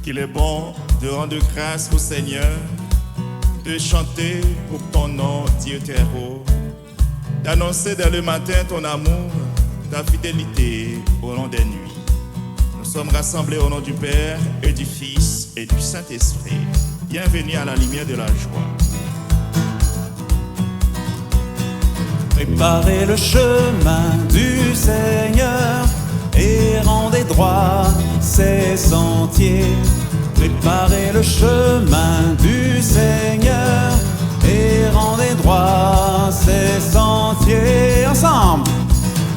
qu'il est bon de rendre grâce au Seigneur, de chanter pour ton nom, Dieu très haut, d'annoncer dès le matin ton amour, ta fidélité au long des nuits. Nous sommes rassemblés au nom du Père et du Fils et du Saint-Esprit. Bienvenue à la lumière de la joie. Préparez le chemin du Seigneur et rendez droit ses sentiers. Préparez le chemin du Seigneur et rendez droit ses sentiers. Ensemble!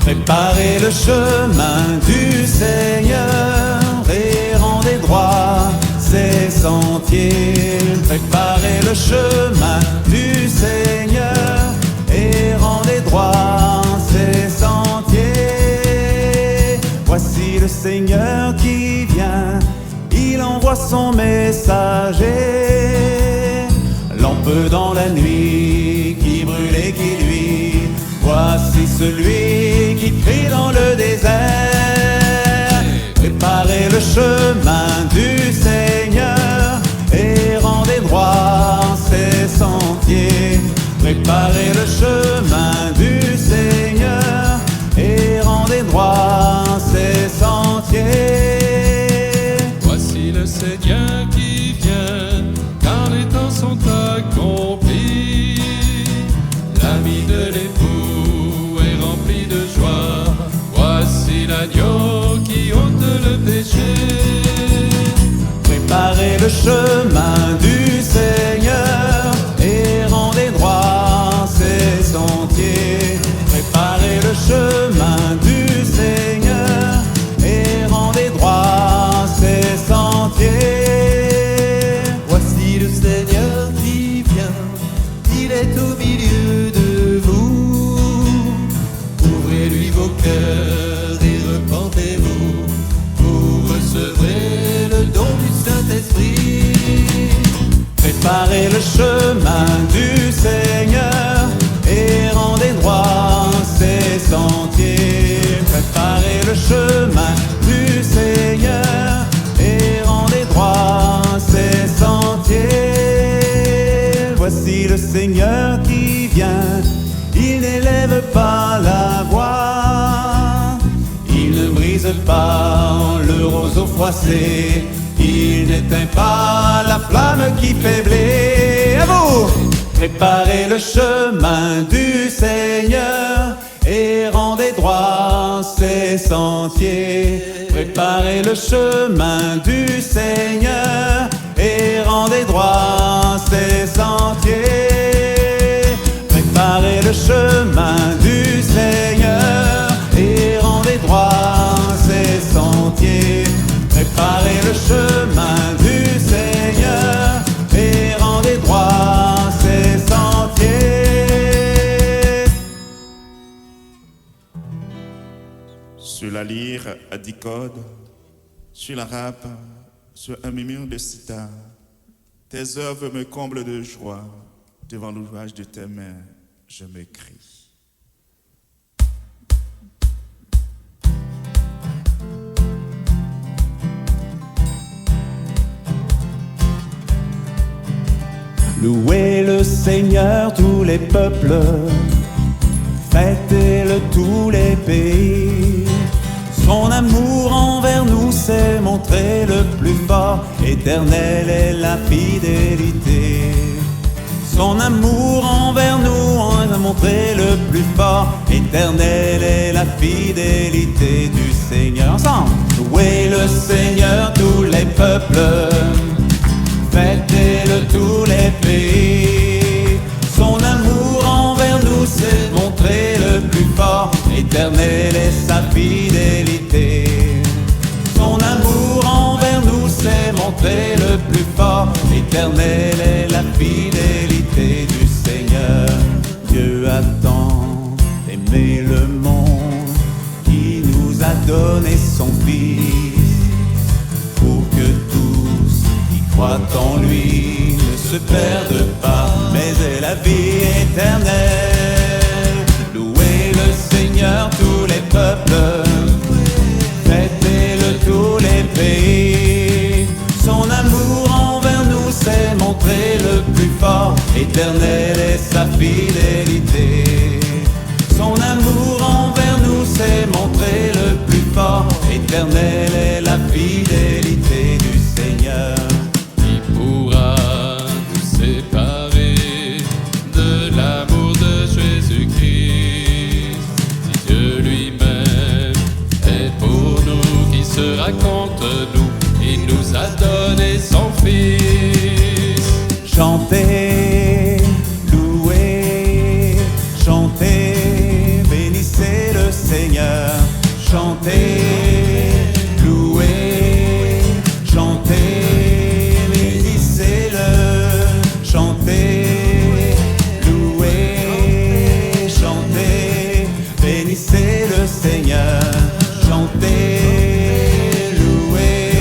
Préparez le chemin du Seigneur et rendez droit ses sentiers. Préparez le chemin du Seigneur et rendez droit ses sentiers. Voici le Seigneur qui vient, il envoie son messager. Lampe dans la nuit qui brûle et qui luit. Voici celui qui crie dans le désert. Préparez le chemin du Seigneur et rendez droit ses sentiers. Préparez le chemin du Seigneur et rendez droit ses sentiers. Voici le Seigneur qui vient, car les temps sont accomplis. L'ami de l'époux est rempli de joie. Voici l'agneau qui ôte le péché. Préparez le chemin du Seigneur et rendez droit ses sentiers. Préparez le chemin du Seigneur et rendez droit ses sentiers. Voici le Seigneur qui vient, il est au milieu de vous. Ouvrez-lui vos cœurs et repentez-vous. Vous recevrez le don du Saint-Esprit. Préparez le chemin du Seigneur et rendez droit ses sentiers. Préparez le chemin du Seigneur et rendez droit ses sentiers. Voici le Seigneur qui vient, il n'élève pas la voix, il ne brise pas le roseau froissé, il n'éteint pas la flamme qui fait blé. À vous! Préparez le chemin du Seigneur et rendez droit ses sentiers. Préparez le chemin du Seigneur et rendez droit ses sentiers. Préparez le chemin du Seigneur et rendez droit ses sentiers. Préparez le chemin du Seigneur et rendez droit ses sentiers. Sur la lyre à 10 cordes, sur la râpe, sur un murmure de sitar, tes œuvres me comblent de joie. Devant l'ouvrage de tes mains, je me crie. Louez le Seigneur tous les peuples, fêtez-le tous les pays. Son amour envers nous s'est montré le plus fort, éternelle est la fidélité. Son amour envers nous a montré le plus fort, éternelle est la fidélité du Seigneur. Ensemble, louez le Seigneur tous les peuples, fêtez-le tous les pays. Son amour envers nous s'est montré le plus fort, éternelle est sa fidélité. Son amour envers nous s'est montré le plus fort, éternelle est la fidélité du Seigneur. Dieu a tant aimé le monde, qui nous a donné son Fils, pour que tous qui croient en lui ne se perdent pas, mais aient la vie éternelle. Louez le Seigneur tous les peuples, fêtez-le tous les pays. Son éternelle est sa fidélité. Son amour envers nous s'est montré le plus fort, éternelle est la fidélité du Seigneur. Qui pourra nous séparer de l'amour de Jésus-Christ? Si Dieu lui-même est pour nous, qui sera contre nous? Il nous a donné son Fils. Chantez, louez, chantez, bénissez le Seigneur. Chantez, louez, chantez, bénissez-le. Chantez, louez, chantez, bénissez le Seigneur. Chantez, louez,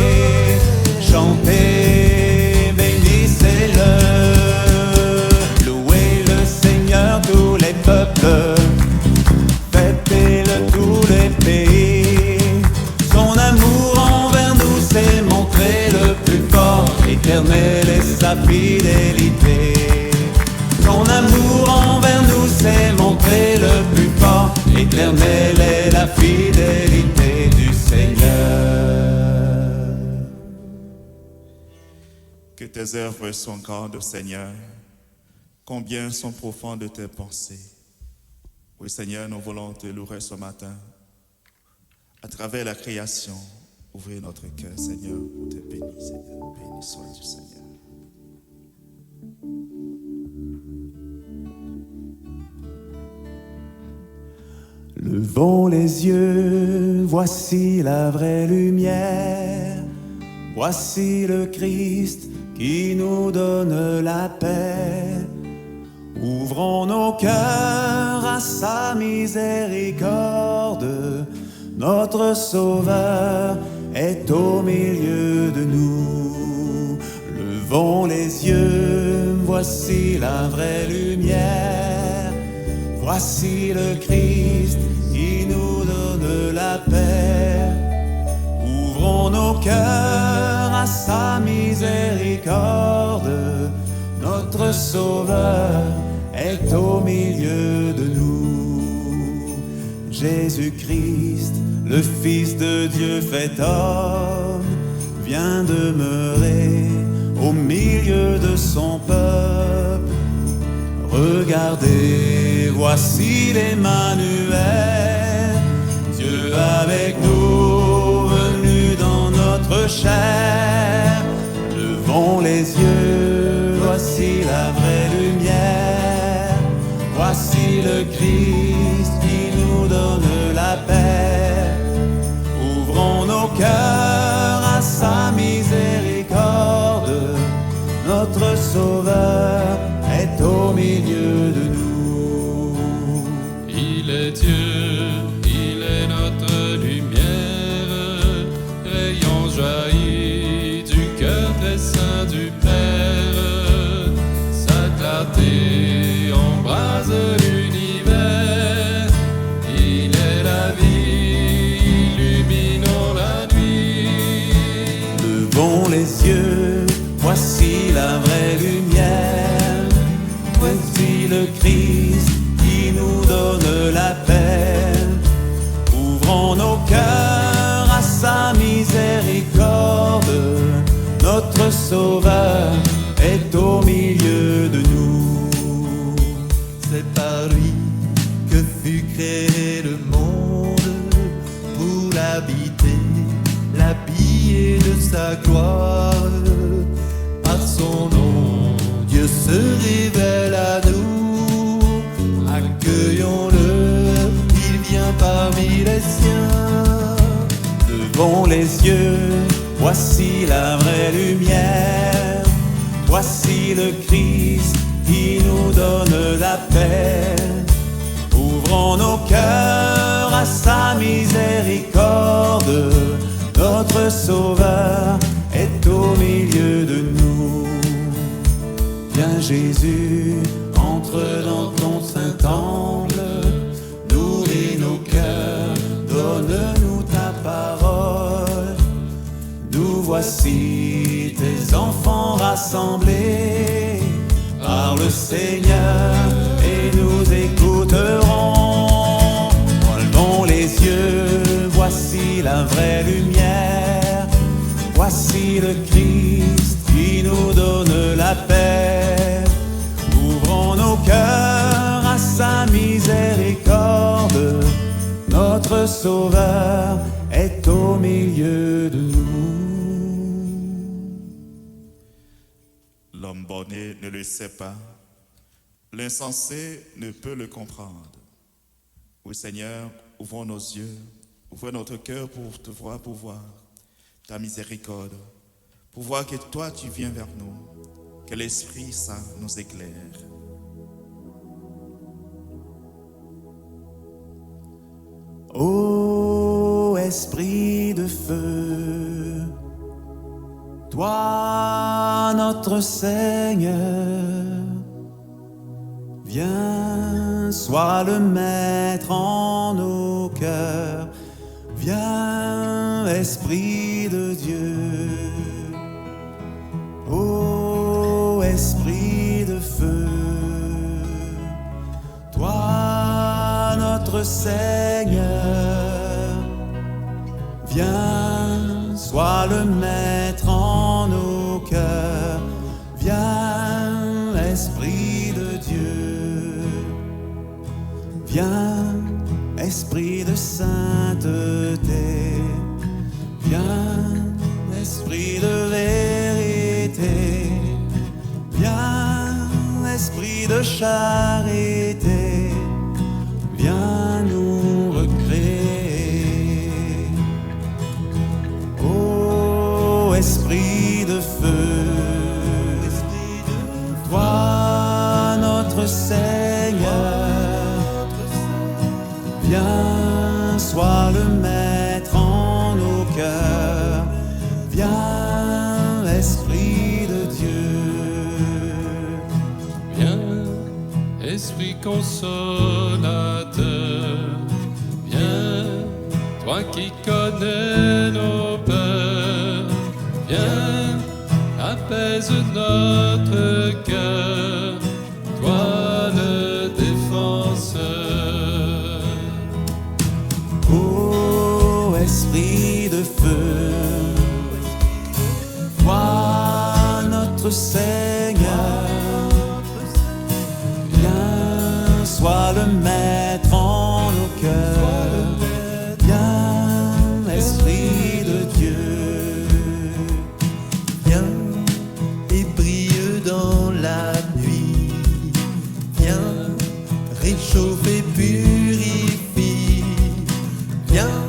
chantez, bénissez-le. Louez le Seigneur tous les peuples, fêtez-le tous les pays. Son amour envers nous s'est montré le plus fort, éternelle est sa fidélité. Son amour envers nous s'est montré le plus fort, éternelle est la fidélité du Seigneur. Que tes œuvres sont grandes, Seigneur. Combien sont profondes tes pensées. Oui, Seigneur, nous voulons te louer ce matin. À travers la création, ouvrez notre cœur, Seigneur, pour te bénir, Seigneur. Béni sois-tu, Seigneur. Levons les yeux, voici la vraie lumière. Voici le Christ qui nous donne la paix. Ouvrons nos cœurs à sa miséricorde. Notre Sauveur est au milieu de nous. Levons les yeux, voici la vraie lumière. Voici le Christ qui nous donne la paix. Ouvrons nos cœurs à sa miséricorde. Notre Sauveur est au milieu de nous. Jésus-Christ, le Fils de Dieu fait homme, vient demeurer au milieu de son peuple. Regardez, voici l'Emmanuel, Dieu avec nous, venu dans notre chair. Levons les yeux, voici la vraie lumière. Voici le Christ qui nous donne la paix. Ouvrons nos cœurs à sa miséricorde. Notre Sauveur est au milieu de nous. Il est Dieu, il est notre lumière, rayon jaillit du cœur très saint du Père. Sa clarté embrase l'univers, il est la vie, illuminant la nuit. Levons les yeux, voici la vraie lumière. Voici le Christ qui nous donne la paix. Ouvrons nos cœurs à sa miséricorde. Notre Sauveur est au milieu de nous. C'est par lui que fut créé le monde, pour l'habiter, l'habiller de sa gloire. Par son nom, Dieu se révèle à nous. Accueillons-le, il vient parmi les siens. Levons les yeux, voici la vraie lumière. Voici le Christ qui nous donne la paix. Ouvrons nos cœurs à sa miséricorde. Notre Sauveur est au milieu de nous. Viens Jésus, entre dans ton saint temple, nourris nos cœurs, donne-nous ta parole. Nous voici tes enfants rassemblés, parle le Seigneur et nous écouterons. Relevons les yeux, voici la vraie lumière. Voici le Christ qui nous donne la paix. Ouvrons nos cœurs à sa miséricorde. Notre Sauveur est au milieu de nous. L'homme borné ne le sait pas, l'insensé ne peut le comprendre. Oui Seigneur, ouvrons nos yeux, ouvre notre cœur pour te voir, pour voir ta miséricorde, pour voir que toi tu viens vers nous, que l'Esprit Saint nous éclaire. Ô Esprit de feu, toi notre Seigneur, viens, sois le maître en nos cœurs. Viens, Esprit de Dieu. Ô Esprit de feu, toi notre Seigneur, viens, sois le maître en nos cœurs. Viens, Esprit de Dieu. Viens, Esprit de sainteté. Viens, Esprit de vérité. Viens, Esprit de charité. Viens nous recréer. Ô Esprit de feu, toi notre Seigneur, viens, sois le maître en nos cœurs. Viens, Esprit de Dieu. Viens, Esprit consolateur, viens, toi qui connais nos peurs, viens, apaise notre cœur, toi le défenseur. Ô Esprit de feu, toi notre Seigneur, viens, sois le maître en nos cœurs. Viens, Esprit de Dieu. Viens et brille dans la nuit. Viens, réchauffe et purifie. Viens,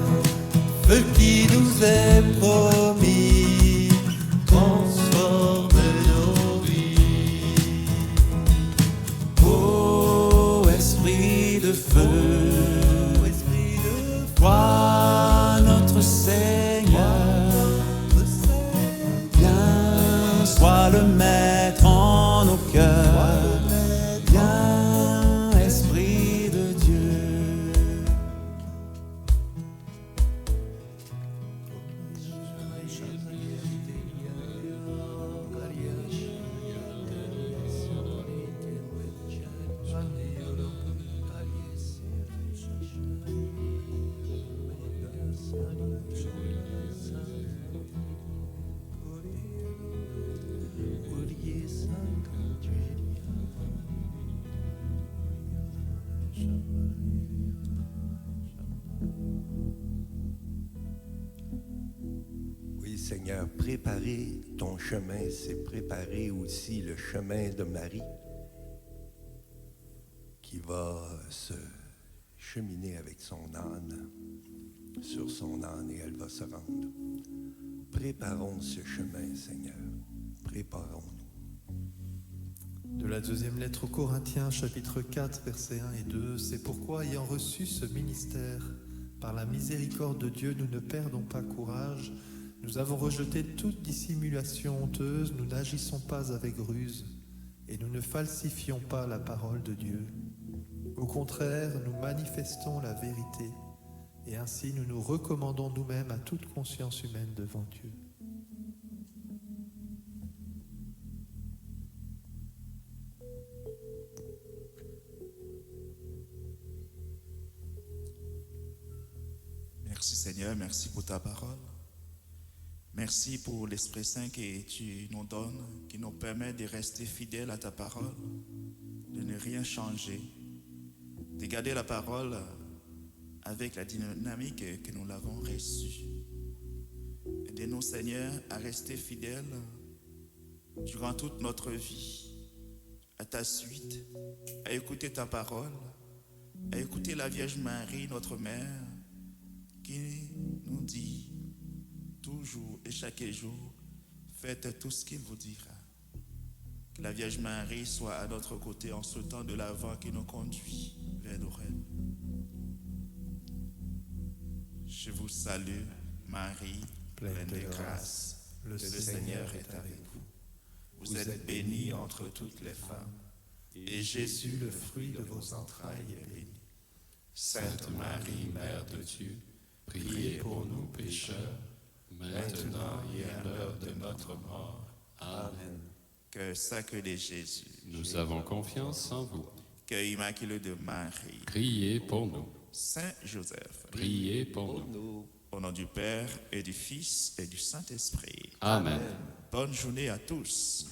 feu qui nous est promis, transforme nos vies. Ô Esprit de feu, toi notre Seigneur, viens, sois le maître en nos cœurs. Viens, Esprit de Dieu. Oui, Seigneur, préparer ton chemin, c'est préparer aussi le chemin de Marie qui va se cheminer avec son âne, sur son âne, et elle va se rendre. Préparons ce chemin, Seigneur. Préparons-nous. De la deuxième lettre aux Corinthiens, chapitre 4, versets 1 et 2, c'est pourquoi, ayant reçu ce ministère, par la miséricorde de Dieu, nous ne perdons pas courage. Nous avons rejeté toute dissimulation honteuse, nous n'agissons pas avec ruse, et nous ne falsifions pas la parole de Dieu. Au contraire, nous manifestons la vérité, et ainsi nous nous recommandons nous-mêmes à toute conscience humaine devant Dieu. Merci Seigneur, merci pour ta parole. Merci pour l'Esprit Saint que tu nous donnes, qui nous permet de rester fidèles à ta parole, de ne rien changer, de garder la parole avec la dynamique que nous l'avons reçue. Aidez-nous Seigneur à rester fidèles durant toute notre vie, à ta suite, à écouter ta parole, à écouter la Vierge Marie, notre Mère, qui nous dit toujours et chaque jour, faites tout ce qu'il vous dira. Que la Vierge Marie soit à notre côté en ce temps de l'Avent qui nous conduit vers nos rêves. Je vous salue, Marie, pleine de grâce. Le Seigneur est avec vous. Vous êtes bénie entre toutes les femmes, et Jésus, le fruit de vos entrailles, est béni. Sainte Marie, Mère de Dieu, priez pour nous pécheurs, maintenant et à l'heure de notre mort. Amen. Cœur sacré de Jésus, Nous avons confiance en vous. cœur immaculé de Marie, Priez pour nous. Saint Joseph, Priez pour nous. au nom du Père et du Fils et du Saint-Esprit. Amen. Bonne journée à tous.